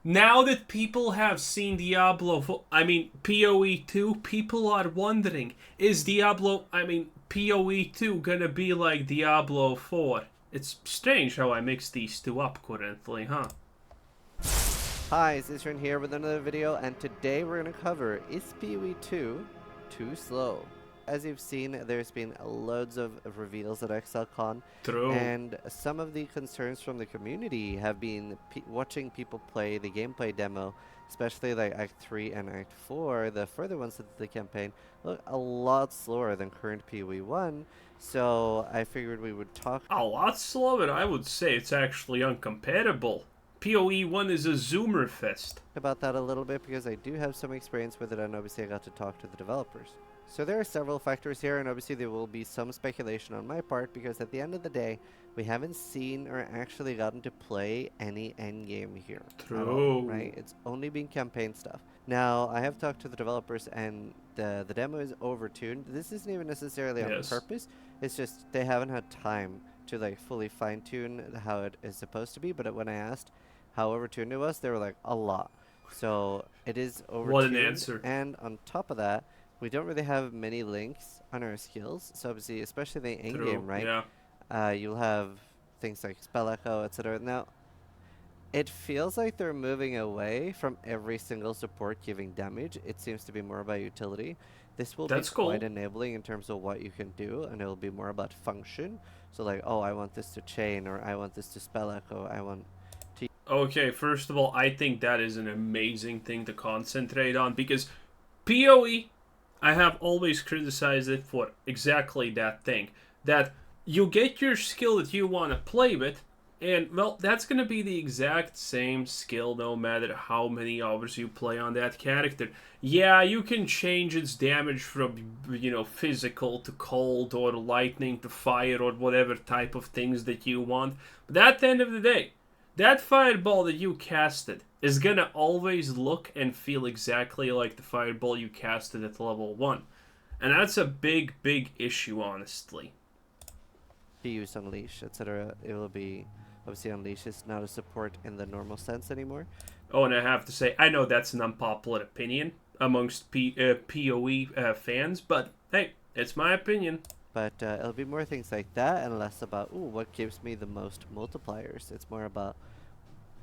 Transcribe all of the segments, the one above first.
Now that people have seen PoE 2, people are wondering, is PoE 2 gonna be like Diablo 4? It's strange how I mix these two up currently, huh? Hi, Citron here with another video, and today we're going to cover, is PoE 2 too slow? As you've seen, there's been loads of reveals at ExileCon, True. and some of the concerns from the community have been watching people play the gameplay demo, especially like Act 3 and Act 4, the further ones of the campaign, look a lot slower than current PoE 1, so I figured we would talk A lot slower, I would say it's actually uncomparable. PoE 1 is a zoomer fest. about that a little bit because I do have some experience with it, and obviously I got to talk to the developers. So there are several factors here, and obviously there will be some speculation on my part because at the end of the day, we haven't seen or actually gotten to play any endgame here at all, True. right? It's only been campaign stuff. Now, I have talked to the developers, and the demo is overtuned. This isn't even necessarily on Yes. purpose. It's just they haven't had time to like fully fine-tune how it is supposed to be, but when I asked how overtuned it was, they were like, a lot. So it is What an overtuned, answer. and on top of that, we don't really have many links on our skills. So obviously, especially the end True. game, right? Yeah. You'll have things like spell echo, etc. Now, it feels like they're moving away from every single support giving damage. It seems to be more about utility. This will be That's quite cool. enabling in terms of what you can do, and it will be more about function. So like, oh, I want this to chain, or I want this to spell echo, I want to. Okay, first of all, I think that is an amazing thing to concentrate on because PoE, I have always criticized it for exactly that thing. That you get your skill that you want to play with, and well, that's going to be the exact same skill no matter how many hours you play on that character. Yeah, you can change its damage from, physical to cold or lightning to fire or whatever type of things that you want. But at the end of the day, that fireball that you casted is gonna always look and feel exactly like the fireball you casted at level 1. And that's a big, big issue, honestly. Use Unleash, etc. It will be obviously Unleash is not a support in the normal sense anymore. Oh, and I have to say, I know that's an unpopular opinion amongst PoE fans, but hey, it's my opinion. But it'll be more things like that and less about, ooh, what gives me the most multipliers. It's more about,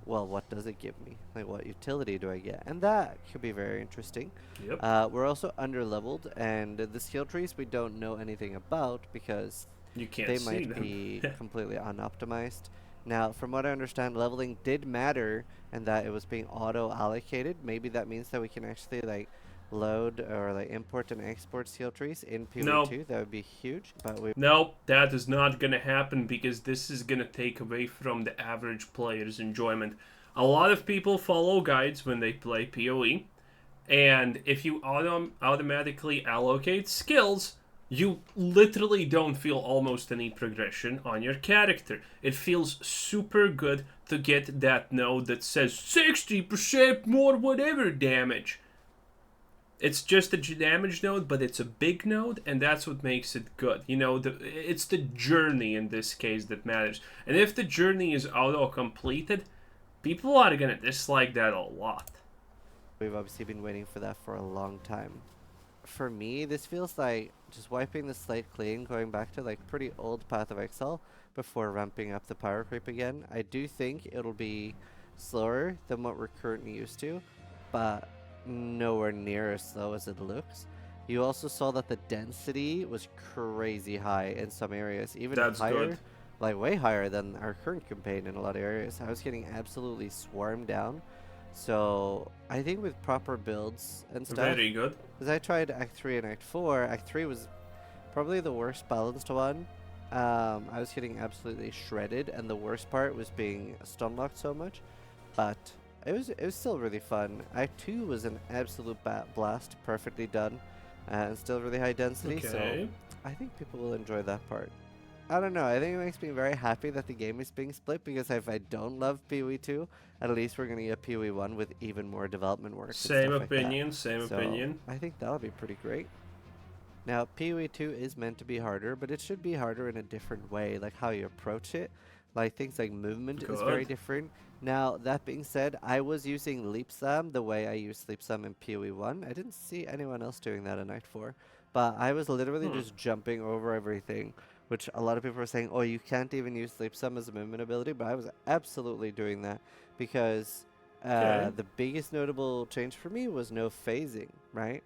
well, what does it give me? Like, what utility do I get? And that could be very interesting. Yep. We're also under-leveled, and the skill trees we don't know anything about because You can't they see might them. be completely unoptimized. Now, from what I understand, leveling did matter and that it was being auto-allocated. Maybe that means that we can actually, like, load or, like, import and export skill trees in No, PoE2. That would be huge, but we no, that is not gonna happen because this is gonna take away from the average player's enjoyment. A lot of people follow guides when they play PoE, and if you automatically allocate skills, you literally don't feel almost any progression on your character. It feels super good to get that node that says 60% more whatever damage. It's just a damage node, but it's a big node, and that's what makes it good. It's the journey in this case that matters. And if the journey is auto-completed, people are gonna dislike that a lot. we've obviously been waiting for that for a long time. For me, this feels like just wiping the slate clean, going back to like pretty old Path of Exile before ramping up the power creep again. I do think it'll be slower than what we're currently used to, but nowhere near as slow as it looks. You also saw that the density was crazy high in some areas, even That's good. higher, like way higher than our current campaign in a lot of areas. I was getting absolutely swarmed down. So I think with proper builds and stuff, Very good. because I tried Act 3 and Act 4. Act 3 was probably the worst balanced one. I was getting absolutely shredded, and the worst part was being stun locked so much. But it was still really fun. Act 2 was an absolute blast, perfectly done, and still really high density. So Okay. I think people will enjoy that part. I don't know. I think it makes me very happy that the game is being split because if I don't love PoE 2, at least we're going to get PoE 1 with even more development work and Same stuff like that. opinion, same So opinion. I think that'll be pretty great. Now, PoE 2 is meant to be harder, but it should be harder in a different way, like how you approach it. Like things like movement is very Good. different. Now, that being said, I was using Leap Slam the way I use Leap Slam in PoE 1. I didn't see anyone else doing that in Act 4. But I was literally Hmm. just jumping over everything, which a lot of people were saying, oh, you can't even use Leap Slam as a movement ability. But I was absolutely doing that because Okay. the biggest notable change for me was no phasing, right?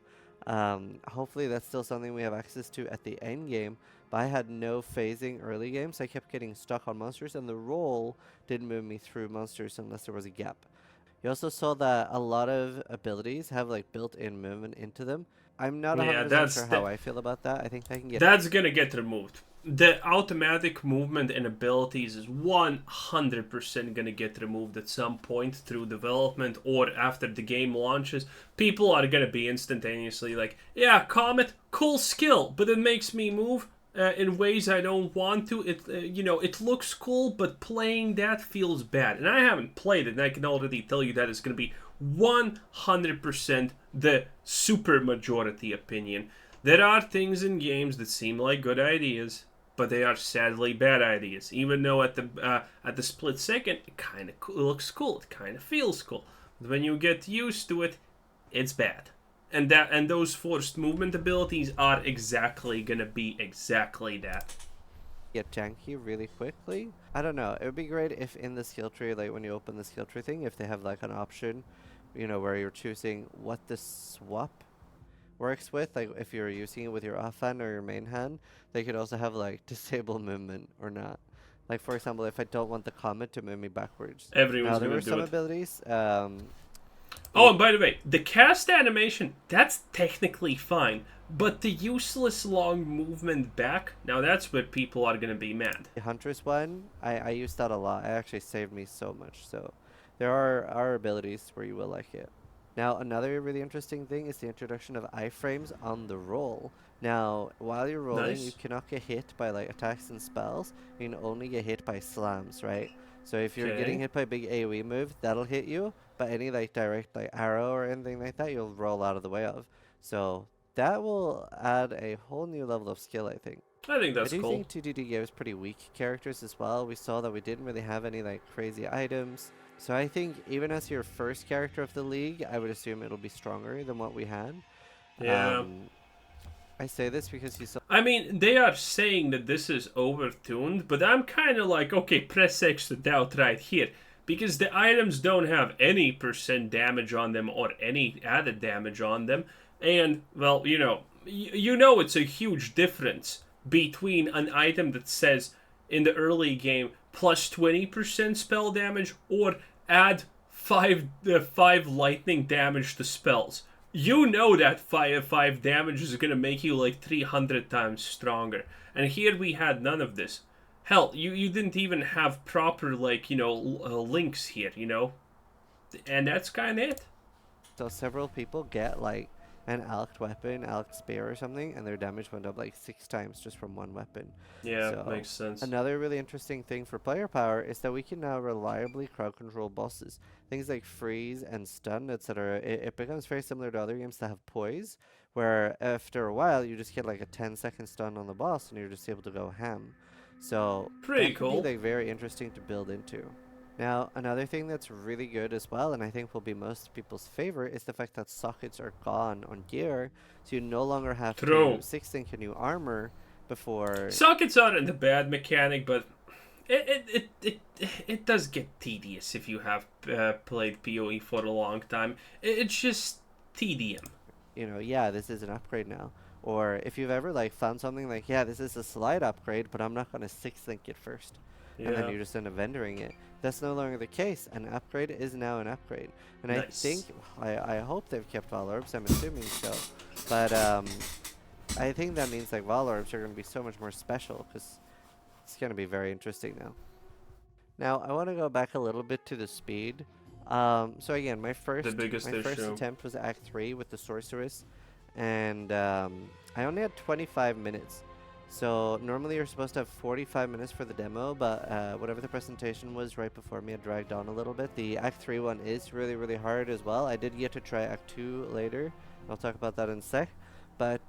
Hopefully that's still something we have access to at the end game. But I had no phasing early game, so I kept getting stuck on monsters, and the roll didn't move me through monsters unless there was a gap. You also saw that a lot of abilities have like built-in movement into them. I'm not Yeah, 100% sure how I feel about that. I think I can get that's gonna get removed. The automatic movement and abilities is 100% gonna get removed at some point through development or after the game launches. People are gonna be instantaneously like, yeah, Comet, cool skill, but it makes me move in ways I don't want to. It looks cool, but playing that feels bad. And I haven't played it, and I can already tell you that it's gonna be 100% the super majority opinion. There are things in games that seem like good ideas, but they are sadly bad ideas. Even though at the split second it kind of looks cool, it kind of feels cool, but when you get used to it, it's bad. And those forced movement abilities are exactly gonna be exactly that. janky really quickly. I don't know. It would be great if in the skill tree, like when you open the skill tree thing, if they have like an option, where you're choosing what the swap works with, like if you're using it with your offhand or your main hand, they could also have like disable movement or not. Like for example, if I don't want the comet to move me backwards. Now Everyone's there gonna were do some it. abilities. Oh, and by the way, the cast animation, that's technically fine. But the useless long movement back, now that's where people are gonna be mad. The Huntress one, I used that a lot. It actually saved me so much. So there are abilities where you will like it. Now, another really interesting thing is the introduction of iframes on the roll. Now, while you're rolling, you Nice. cannot get hit by like attacks and spells. You can only get hit by slams, right? So if you're getting Okay. hit by a big AoE move, that'll hit you. But any like direct like arrow or anything like that, you'll roll out of the way of. So that will add a whole new level of skill, I think. I think I that's do cool. think 2DD gave us pretty weak characters as well. We saw that we didn't really have any like crazy items. So I think even as your first character of the league, I would assume it'll be stronger than what we had. Yeah. Um, I say this because you saw I mean, they are saying that this is overtuned, but I'm kind of like, okay, press X to doubt right here. Because the items don't have any percent damage on them or any added damage on them. And, well, you know it's a huge difference between an item that says in the early game plus 20% spell damage or add 5 lightning damage to spells. You know that 5 damage is gonna make you like 300 times stronger. And here we had none of this. Hell, you didn't even have proper like links here, and that's kind of it. several people get like an alked weapon, alked spear or something, and their damage went up like 6 times just from one weapon. Yeah, So makes sense. another really interesting thing for player power is that we can now reliably crowd control bosses. Things like freeze and stun, etc. It becomes very similar to other games that have poise, where after a while you just get like a 10-second stun on the boss and you're just able to go ham. So Pretty that could be cool. like very interesting to build into. Now, another thing that's really good as well, and I think will be most people's favorite, is the fact that sockets are gone on gear, so you no longer have to True. six-link a new armor before. Sockets aren't a bad mechanic, but it does get tedious if you have played PoE for a long time. It's just tedium. Yeah, this is an upgrade now. Or if you've ever like found something like, yeah, this is a slide upgrade, but I'm not going to six-link it first. And then Yeah. you just end up vendoring it. That's no longer the case. An upgrade is now an upgrade. And I think, Nice. I hope they've kept Val Orbs, I'm assuming so. But I think that means like Val Orbs are going to be so much more special because it's going to be very interesting now. Now, I want to go back a little bit to the speed. So again, my The first biggest my first issue. attempt was Act 3 with the Sorceress, and I only had 25 minutes. So normally you're supposed to have 45 minutes for the demo, but whatever the presentation was right before me, it dragged on a little bit. The Act 3 one is really, really hard as well. I did get to try Act 2 later. I'll talk about that in a sec. But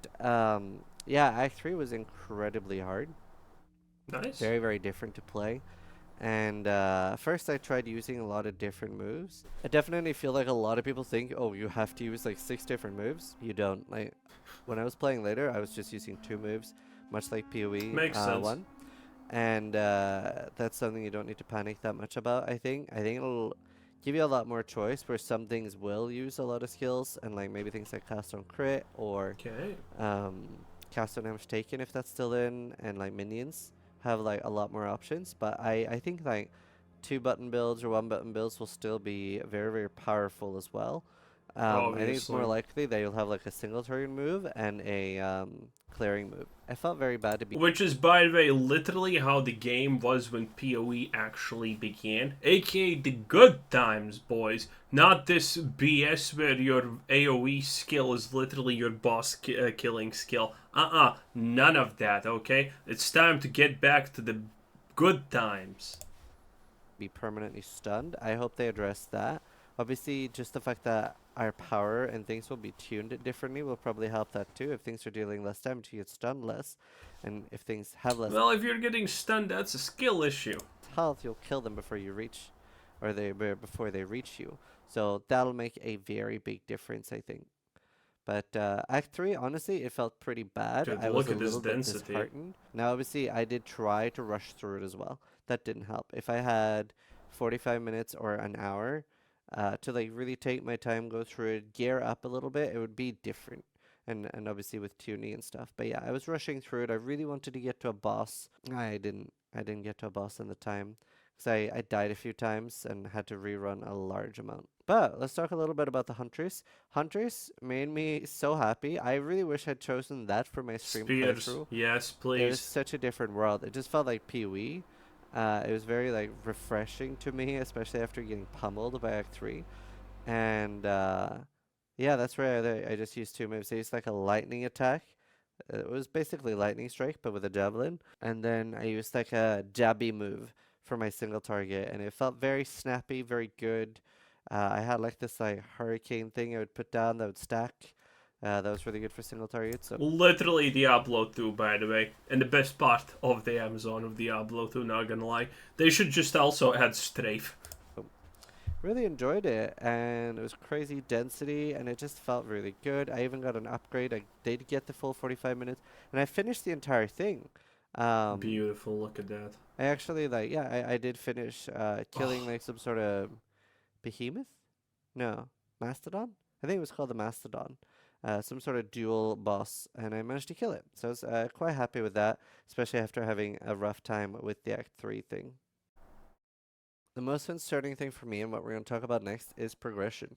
yeah, Act 3 was incredibly hard. Nice. Very, very different to play. And first I tried using a lot of different moves. I definitely feel like a lot of people think, oh, you have to use like 6 different moves. You don't. Like when I was playing later, I was just using 2 moves, much like PoE Makes sense. 1. And that's something you don't need to panic that much about, I think. I think it'll give you a lot more choice where some things will use a lot of skills and like maybe things like cast on crit or Okay. um, cast on damage taken if that's still in, and like minions have like a lot more options. But I think like 2 button builds or 1 button builds will still be very, very powerful as well. I think it's more Obviously. likely that you'll have like a single turn move and a clearing move. I felt very bad to be Which is, by the way, literally how the game was when PoE actually began. AKA the good times, boys. Not this BS where your AoE skill is literally your boss killing skill. None of that, okay? It's time to get back to the good times. permanently stunned. I hope they address that. Obviously, just the fact that our power and things will be tuned differently will probably help that too. If things are dealing less damage, you get stunned less. And if things have less Well, if you're getting stunned, that's a skill issue. health, you'll kill them before you reach, or before they reach you. So that'll make a very big difference, I think. But Act 3, honestly, it felt pretty bad. Dude, I was look a at this little bit density. disheartened. Now, obviously, I did try to rush through it as well. That didn't help. If I had 45 minutes or an hour to like really take my time, go through it, gear up a little bit, it would be different. And obviously with tuning and stuff. But yeah, I was rushing through it. I really wanted to get to a boss. I didn't get to a boss in the time because I died a few times and had to rerun a large amount. But let's talk a little bit about the Huntress. Huntress made me so happy. I really wish I'd chosen that for my stream Spears, playthrough. yes, It was please. such a different world. It just felt like PoE. It was very like refreshing to me, especially after getting pummeled by Act 3. And yeah, that's where I just used 2 moves. I used like a lightning attack. It was basically lightning strike, but with a javelin. And then I used like a jabby move for my single target, and it felt very snappy, very good. I had like this like hurricane thing I would put down that would stack. That was really good for single targets. So Literally Diablo 2, by the way. And the best part of the Amazon of Diablo 2, not gonna lie. They should just also add strafe. really enjoyed it, and it was crazy density, and it just felt really good. I even got an upgrade. I did get the full 45 minutes, and I finished the entire thing. Um, Beautiful, look at that. I actually like, yeah, I did finish killing Oh, like some sort of behemoth. No, mastodon. I think it was called the mastodon. Some sort of dual boss, and I managed to kill it. So I was quite happy with that, especially after having a rough time with the Act 3 thing. The most concerning thing for me and what we're going to talk about next is progression.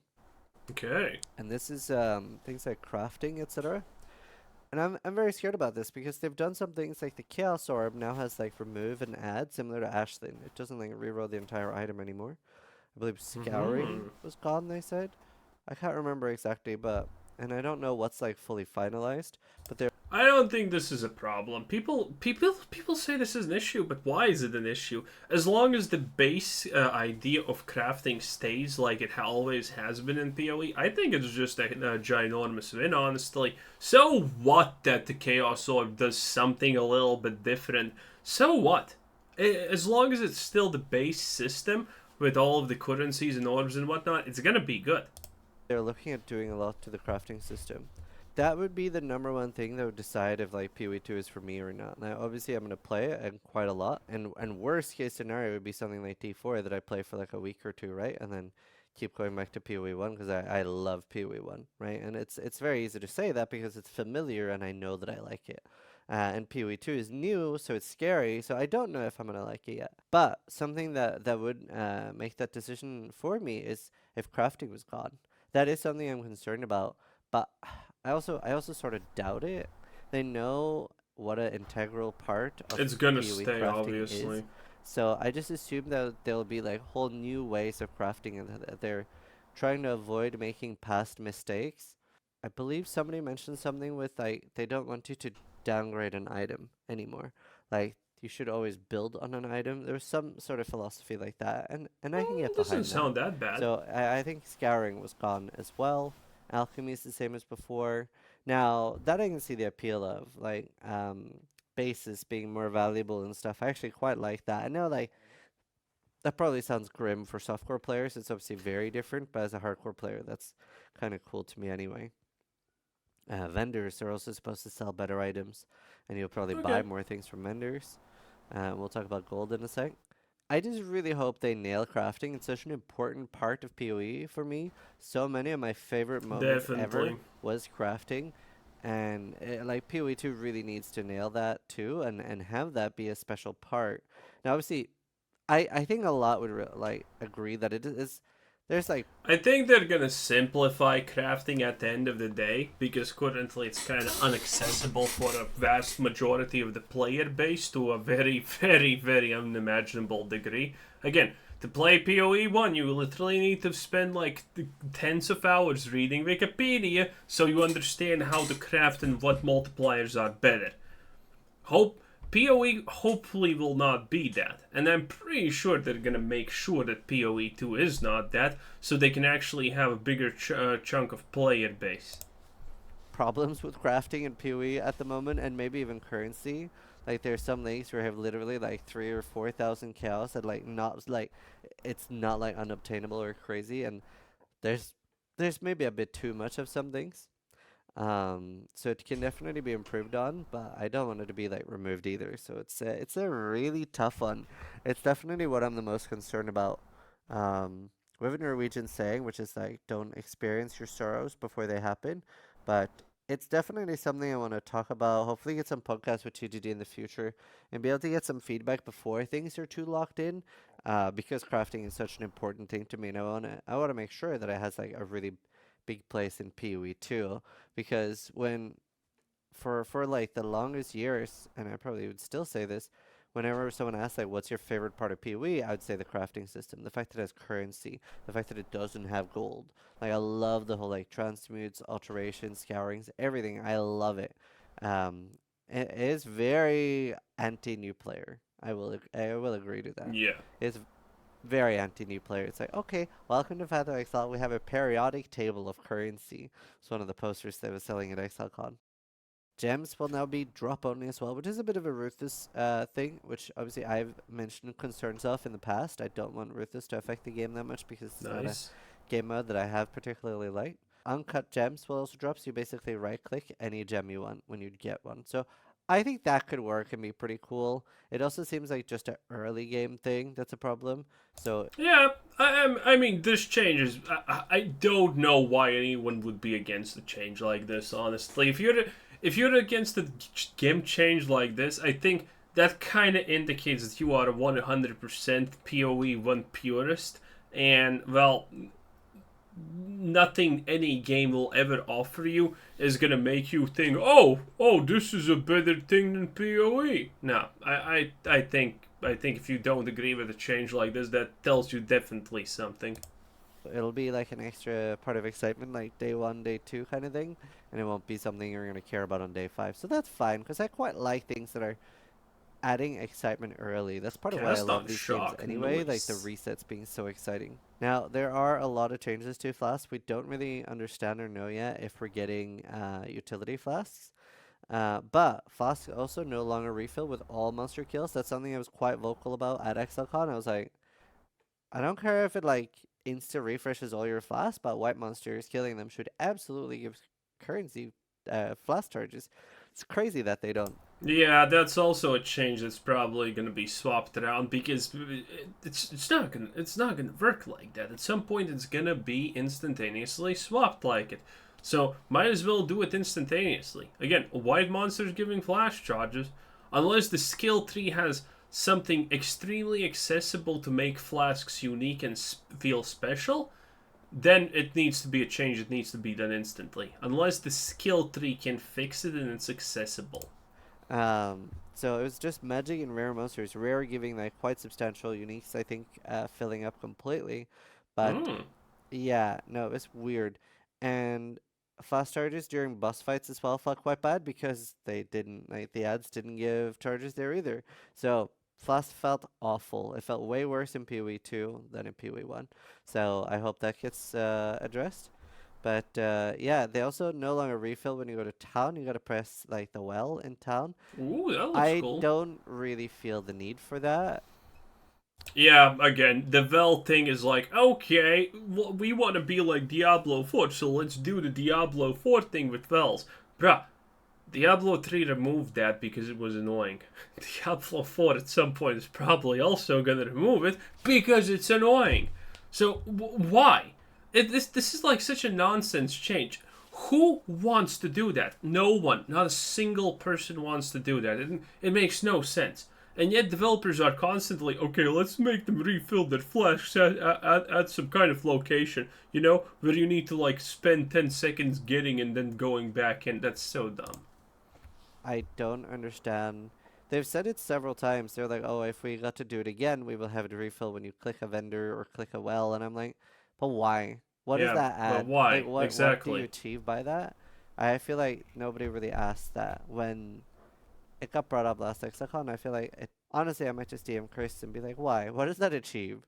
okay. And this is things like crafting, etc. And I'm very scared about this because they've done some things like the Chaos Orb now has like remove and add similar to Ashlyn. It doesn't like reroll the entire item anymore. I believe Hmm. Scouring was gone, they said. I can't remember exactly, but and I don't know what's like fully finalized, but they're I don't think this is a problem. People say this is an issue, but why is it an issue? As long as the base idea of crafting stays like it always has been in PoE, I think it's just a ginormous win, honestly. So what that the Chaos Orb does something a little bit different? So what? As long as it's still the base system with all of the currencies and orbs and whatnot, it's gonna be good. they're looking at doing a lot to the crafting system. That would be the number one thing that would decide if like PoE2 is for me or not. Now, obviously, I'm gonna play it and quite a lot, and worst case scenario would be something like D4 that I play for like a week or two, right, and then keep going back to PoE1 because I love PoE1, right, and it's very easy to say that because it's familiar and I know that I like it. And PoE2 is new, so it's scary. So I don't know if I'm gonna like it yet. But something that would make that decision for me is if crafting was gone. That is something I'm concerned about. But I also sort of doubt it. They know what an integral part of It's gonna PoE stay, crafting is. obviously. So I just assume that there'll be like whole new ways of crafting and that they're trying to avoid making past mistakes. I believe somebody mentioned something with like they don't want you to downgrade an item anymore. Like you should always build on an item. There's some sort of philosophy like that, and I can get Doesn't behind that. sound that bad. So I think scouring was gone as well. Alchemy is the same as before. Now that I can see the appeal of, like bases being more valuable and stuff. I actually quite like that. I know like that probably sounds grim for softcore players. It's obviously very different, but as a hardcore player, that's kind of cool to me anyway. Vendors are also supposed to sell better items, and you'll probably buy Okay. more things from vendors. We'll talk about gold in a sec. I just really hope they nail crafting. It's such an important part of PoE for me. So many of my favorite moments ever Definitely. was crafting, and like PoE 2 really needs to nail that too, and have that be a special part. Now, obviously, I think a lot would like agree that it is. There's like I think they're gonna simplify crafting at the end of the day because currently it's kind of inaccessible for a vast majority of the player base to a very, very, very unimaginable degree. Again, to play PoE 1, you literally need to spend like tens of hours reading Wikipedia so you understand how to craft and what multipliers are better. Hope PoE hopefully will not be that, and I'm pretty sure they're gonna make sure that PoE 2 is not that, so they can actually have a bigger chunk of player base. problems with crafting in PoE at the moment, and maybe even currency. Like there's some leagues where I have literally like 3 or 4 thousand chaos, and like not like it's not like unobtainable or crazy, and there's there's maybe a bit too much of some things. So it can definitely be improved on, but I don't want it to be like removed either. So it's a really tough one. It's definitely what I'm the most concerned about. We have a Norwegian saying, which is like, don't experience your sorrows before they happen. But it's definitely something I want to talk about. Hopefully, get some podcasts with TGD in the future and be able to get some feedback before things are too locked in. Because crafting is such an important thing to me, and I wanna make sure that it has like a really big place in PoE too. Because when for like the longest years, and I probably would still say this, whenever someone asks like, "What's your favorite part of PoE?" I would say the crafting system, the fact that it has currency, the fact that it doesn't have gold. Like I love the whole like transmutes, alterations, scourings, everything. I love it. Um, it is very anti-new player. I will agree to that. Yeah. It's very anti-new player. It's like, okay, welcome to Path of Exile. We have a periodic table of currency. It's one of the posters they were selling at ExileCon. Gems will now be drop only as well, which is a bit of a Ruthless thing, which obviously I've mentioned concerns of in the past. I don't want Ruthless to affect the game that much because it's not a Nice. game mode that I have particularly liked. Uncut gems will also drop, so you basically right click any gem you want when you get one. So I think that could work and be pretty cool. It also seems like just an early game thing that's a problem. So Yeah, I mean, this changes. I don't know why anyone would be against a change like this. Honestly, if you're against a game change like this, I think that kind of indicates that you are a 100% PoE one purist, and well, nothing any game will ever offer you is gonna make you think, oh, this is a better thing than PoE. No, I think if you don't agree with a change like this, that tells you definitely something. it'll be like an extra part of excitement, like day one, day two kind of thing, and it won't be something you're going to care about on day five. So that's fine, because I quite like things that are adding excitement early. That's part of why I Cast love on these games shock, anyway, like the noise. resets being so exciting. Now, there are a lot of changes to Flask. We don't really understand or know yet if we're getting utility flasks. But Flask also no longer refill with all monster kills. That's something I was quite vocal about at ExileCon. I was like, I don't care if it like insta refreshes all your flasks, but white monsters killing them should absolutely give currency flask charges. It's crazy that they don't. Yeah, that's also a change that's probably going to be swapped around because it's not gonna work like that. At some point, it's gonna be instantaneously swapped like it. So might as well do it instantaneously. Again, white monsters giving flash charges, unless the skill tree has something extremely accessible to make flasks unique and feel special, then it needs to be a change. It needs to be done instantly, unless the skill tree can fix it and it's accessible. So it was just magic and rare monsters. Rare giving like quite substantial uniques, I think, filling up completely. But Hmm. yeah, no, it's weird. And fast charges during boss fights as well felt quite bad because they didn't like the ads didn't give charges there either. So fast felt awful. It felt way worse in PoE 2 than in PoE 1. So I hope that gets addressed. But yeah, they also no longer refill when you go to town. You gotta press like the well in town. Ooh, that looks I cool. don't really feel the need for that. Yeah, again, the Vel thing is like, okay, we want to be like Diablo 4, so let's do the Diablo 4 thing with Vels. Bruh, Diablo 3 removed that because it was annoying. Diablo 4 at some point is probably also going to remove it because it's annoying. So, why? This is like such a nonsense change. Who wants to do that? No one. Not a single person wants to do that. It makes no sense. And yet developers are constantly, okay, let's make them refill their flasks at some kind of location, where you need to like spend 10 seconds getting and then going back in. That's so dumb. I don't understand. They've said it several times. They're like, oh, if we got to do it again, we will have it refill when you click a vendor or click a well. And I'm like, but why? What does Yeah, that but add? Like, why? what do you Exactly. achieve by that? I feel like nobody really asked that when it got brought up last Hexacon. I feel like honestly, I might just DM Chris and be like, why? What does that achieve?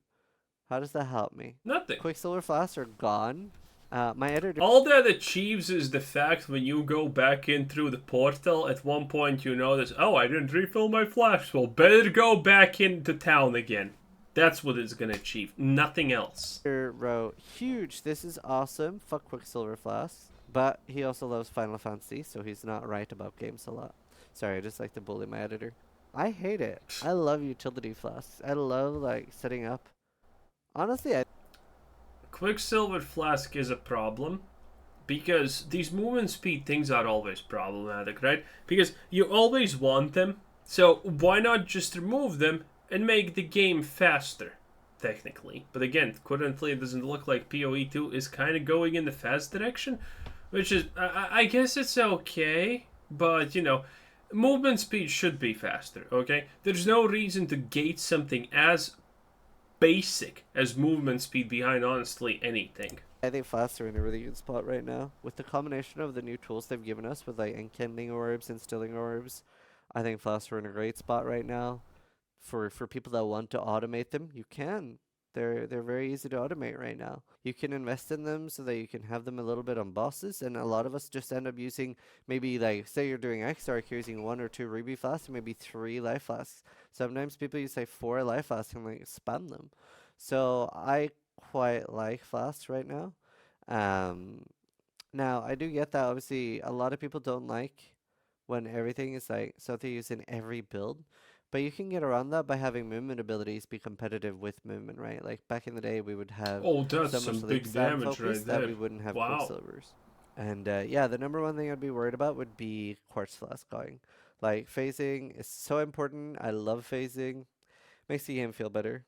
How does that help me? Nothing. Quicksilver flasks are gone. My editor All that achieves is the fact when you go back in through the portal, at one point you notice, oh, I didn't refill my flash, well, better go back into town again. That's what it's gonna achieve. Nothing else. wrote, huge, this is awesome. Fuck Quicksilver flasks. But he also loves Final Fantasy, so he's not right about games a lot. Sorry, I just like to bully my editor. I hate it. I love utility flasks. I love like setting up. Honestly, I Quicksilver Flask is a problem because these movement speed things are always problematic, right? Because you always want them, so why not just remove them and make the game faster? Technically, but again, currently it doesn't look like PoE2 is kind of going in the fast direction, which is, I guess it's okay, but movement speed should be faster, okay? There's no reason to gate something as basic as movement speed behind honestly anything. I think flasks are in a really good spot right now. With the combination of the new tools they've given us with like enkindling orbs, instilling orbs, I think flasks are in a great spot right now. For people that want to automate them, you can. They're very easy to automate right now. You can invest in them so that you can have them a little bit on bosses, and a lot of us just end up using maybe like say you're doing X Arc, you're using 1 or 2 ruby flasks and maybe 3 life flasks. Sometimes people use like 4 life flasks and like spam them. So I quite like flasks right now. Um, Now I do get that obviously a lot of people don't like when everything is like something used in every build. But you can get around that by having movement abilities be competitive with movement, right? Like back in the day, we would have Oh, that's so some much leap big slam damage focus right that there. we wouldn't have Wow. quicksilvers. And yeah, the number one thing I'd be worried about would be quartz flask going. Like phasing is so important. I love phasing. Makes the game feel better.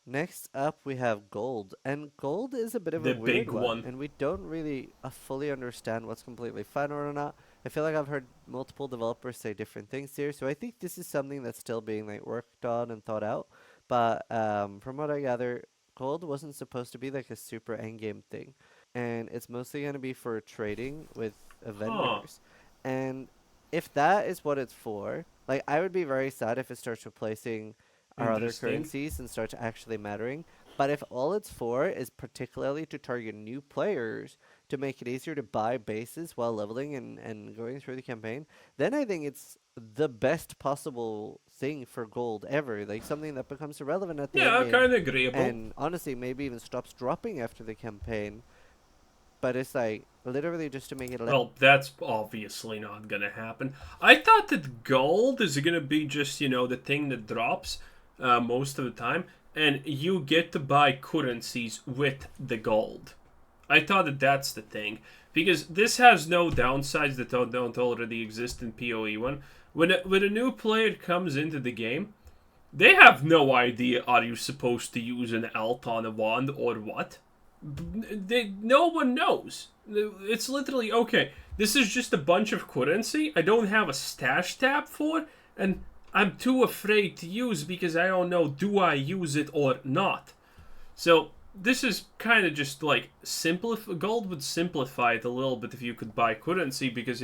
Next up, we have gold, and gold is a bit of a The weird big one, one. and we don't really fully understand what's completely fine or not. I feel like I've heard multiple developers say different things here, so I think this is something that's still being like worked on and thought out. But from what I gather, gold wasn't supposed to be like a super endgame thing, and it's mostly going to be for trading with Huh. vendors. And if that is what it's for, like I would be very sad if it starts replacing our other Interesting. currencies and starts actually mattering. But if all it's for is particularly to target new players to make it easier to buy bases while leveling and going through the campaign, then I think it's the best possible thing for gold ever. Like something that becomes irrelevant at the end Yeah, game kind of agreeable. and honestly maybe even stops dropping after the campaign. But it's like literally just to make it less. Well, that's obviously not gonna happen. I thought that gold is gonna be just, the thing that drops most of the time, and you get to buy currencies with the gold. I thought that that's the thing. Because this has no downsides that don't already exist in PoE1. When a new player comes into the game, they have no idea are you supposed to use an alt on a wand or what. No one knows. It's literally okay. This is just a bunch of currency I don't have a stash tab for, and I'm too afraid to use because I don't know do I use it or not. So this is kind of just like simplify. Gold would simplify it a little bit if you could buy currency because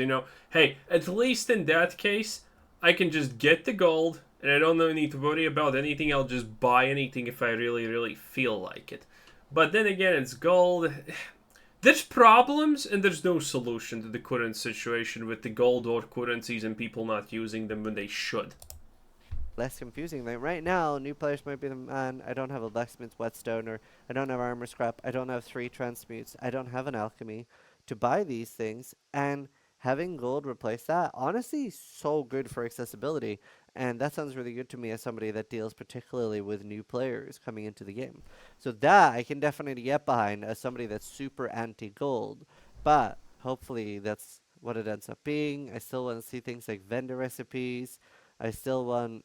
hey, at least in that case, I can just get the gold and I don't need to worry about anything. I'll just buy anything if I really, really feel like it. But then again, it's gold. There's problems and there's no solution to the current situation with the gold or currencies and people not using them when they should. less confusing. Like right now, new players might be the man. I don't have a blacksmith's whetstone, or I don't have armor scrap. I don't have 3 transmutes. I don't have an alchemy to buy these things, and having gold replace that honestly so good for accessibility. And that sounds really good to me as somebody that deals particularly with new players coming into the game. So that I can definitely get behind as somebody that's super anti gold, but hopefully that's what it ends up being. I still want to see things like vendor recipes. I still want.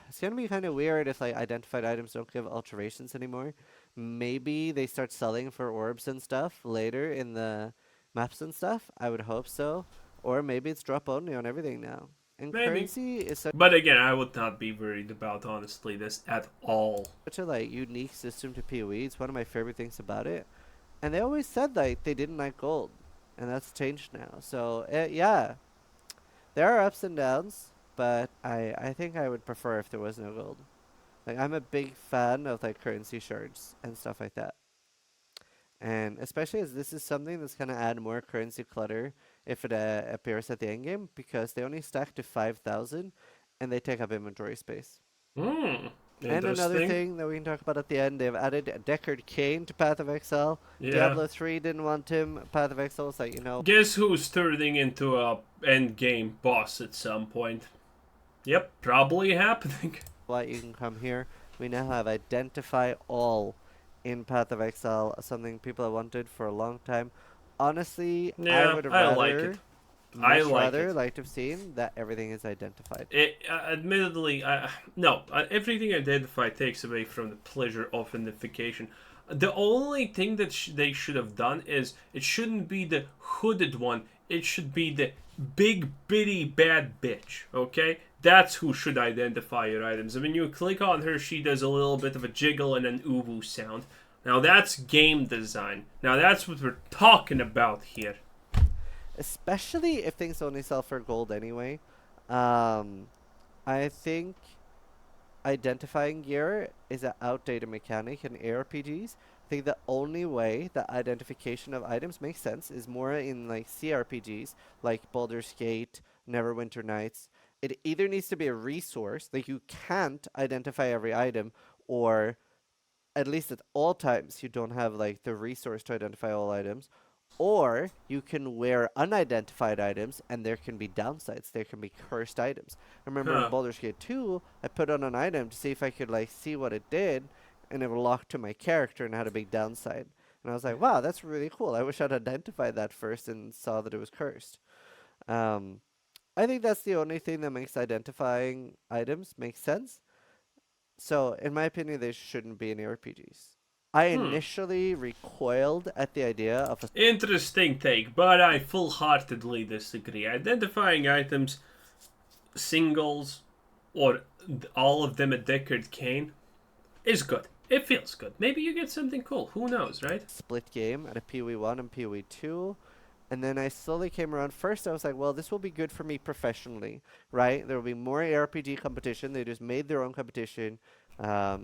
It's gonna be kind of weird if like identified items don't give alterations anymore. Maybe they start selling for orbs and stuff later in the maps and stuff. I would hope so. Or maybe it's drop only on everything now. And Maybe. currency is such But again, I would not be worried about honestly this at all. a like unique system to PoE. It's one of my favorite things about it. And they always said like they didn't like gold, and that's changed now. So yeah, there are ups and downs, but I think I would prefer if there was no gold. Like I'm a big fan of like currency shards and stuff like that. And especially as this is something that's gonna add more currency clutter if it appears at the end game, because they only stack to 5,000 and they take up inventory space. Hmm. And another Interesting. thing that we can talk about at the end, they've added Deckard Cain to Path of Exile. Yeah. Diablo 3 didn't want him. Path of Exile was like, Guess who's turning into a end game boss at some point? Yep, probably happening. what, you can come here. We now have Identify All in Path of Exile, something people have wanted for a long time. Honestly, I Yeah, would I like it. rather, I much like rather, it. like to have seen that everything is identified. Admittedly, no, everything identified takes away from the pleasure of identification. The only thing that they should have done is it shouldn't be the hooded one. It should be the big bitty bad bitch. Okay, that's who should identify your items. And when you click on her, she does a little bit of a jiggle and an uwu sound. Now that's game design. Now that's what we're talking about here. Especially if things only sell for gold anyway. Um, I think identifying gear is an outdated mechanic in ARPGs. I think the only way that identification of items makes sense is more in like CRPGs, like Baldur's Gate, Neverwinter Nights. It either needs to be a resource, like you can't identify every item, or at least at all times you don't have like the resource to identify all items, or you can wear unidentified items and there can be downsides. There can be cursed items. I remember in Huh. Baldur's Gate 2, I put on an item to see if I could like see what it did, and it locked to my character and had a big downside. And I was like, wow, that's really cool. I wish I'd identified that first and saw that it was cursed. Um, I think that's the only thing that makes identifying items make sense. So, in my opinion, they shouldn't be in RPGs. I Hmm. initially recoiled at the idea of a Interesting take, but I full heartedly disagree. Identifying items, singles, or all of them at Deckard Cain is good. It feels good. Maybe you get something cool. Who knows, right? split game at a PoE 1 and PoE 2. And then I slowly came around. First, I was like, well, this will be good for me professionally, right? There will be more RPG competition. They just made their own competition.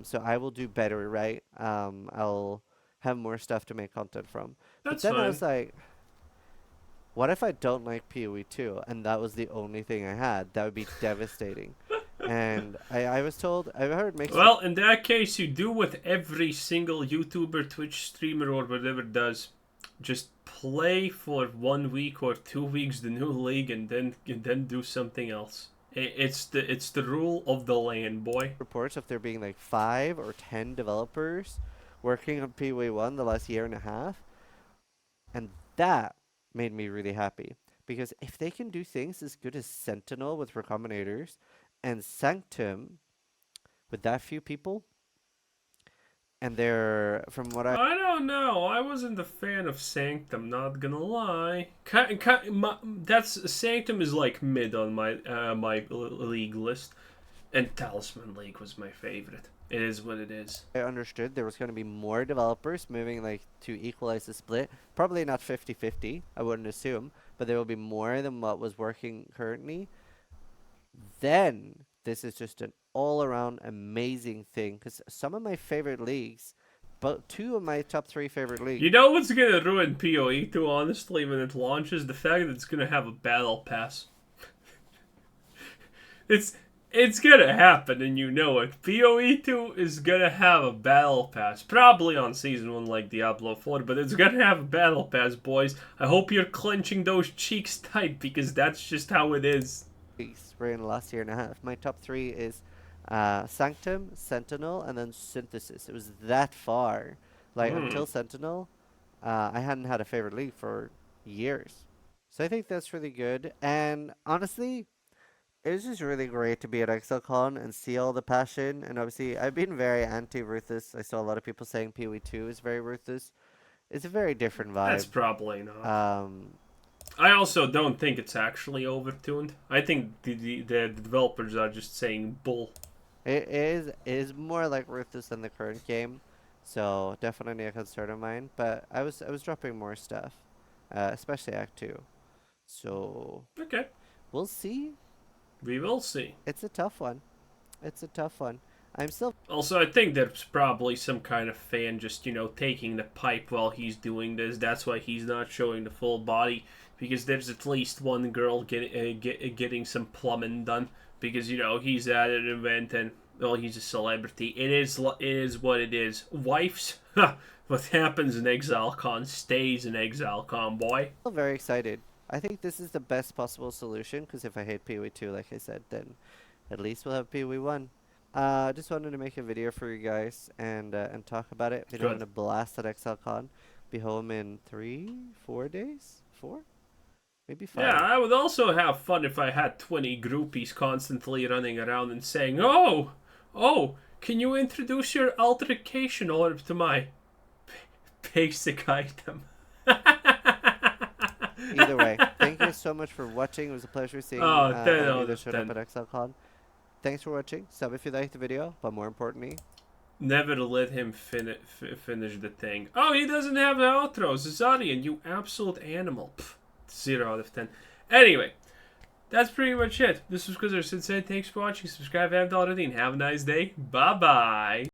So I will do better, right? I'll have more stuff to make content from. But That's then I fine. was like, what if I don't like PoE 2? And that was the only thing I had. That would be devastating. And I was told, I've heard mixed. Well, in that case, you do what every single YouTuber, Twitch streamer, or whatever does. Just play for 1 week or 2 weeks the new league, and then do something else. It's the rule of the land, boy. Reports of there being like 5 or 10 developers working on PoE 1 the last year and a half. And that made me really happy. Because if they can do things as good as Sentinel with Recombinators and Sanctum with that few people, and they're, from what I I don't know. I wasn't a fan of Sanctum. Not gonna lie. That's Sanctum is like mid on my league list, and Talisman League was my favorite. It is what it is. understood, there was going to be more developers moving like to equalize the split. Probably not 50-50, I wouldn't assume, but there will be more than what was working currently. Then this is just an all-around amazing thing, because some of my favorite leagues, but 2 of my top 3 favorite leagues You know what's gonna ruin PoE 2 honestly when it launches? The fact that it's gonna have a battle pass. It's It's gonna happen, and you know it. PoE 2 is gonna have a battle pass. Probably on Season 1 like Diablo 4, but it's gonna have a battle pass, boys. I hope you're clenching those cheeks tight, because that's just how it is. We're in the last year and a half. My top three is Sanctum, Sentinel, and then Synthesis. It was that far. Like, until Sentinel, I hadn't had a favorite league for years. So I think that's really good. And honestly, it was just really great to be at ExileCon and see all the passion. And obviously, I've been very anti-Ruthless. I saw a lot of people saying PoE2 is very Ruthless. It's a very different That's vibe. probably not. Um, I also don't think it's actually overtuned. I think the developers are just saying bull. it is more like Ruthless than the current game, so definitely a concern of mine. But I was dropping more stuff, especially Act Two. So Okay, we'll see. we will see. It's a tough one. It's a tough one. I'm still Also, I think there's probably some kind of fan just, taking the pipe while he's doing this. That's why he's not showing the full body. Because there's at least one girl getting some plumbing done. Because, he's at an event and, well, he's a celebrity. It is what it is. Wives, what happens in ExileCon stays in ExileCon, boy. very excited. I think this is the best possible solution because if I hate PoE2, like I said, then at least we'll have PoE1. Just wanted to make a video for you guys and talk about it. Been having Good. a blast at ExileCon. Be home in 3-4 days. 4, maybe 5. Yeah, I would also have fun if I had 20 groupies constantly running around and saying, oh, can you introduce your altercation orb to my basic item? Either way, thank you so much for watching. It was a pleasure seeing Oh, 10 all of you out that of showed up 10. at ExileCon. Thanks for watching. Sub if you liked the video, but more importantly, Never let him finish the thing. Oh, he doesn't have the outros. Zarian, you absolute animal. Pff, 0 out of 10. Anyway, that's pretty much it. This was Quizzer Sensei. Thanks for watching. Subscribe if you haven't already, and have a nice day. Bye-bye.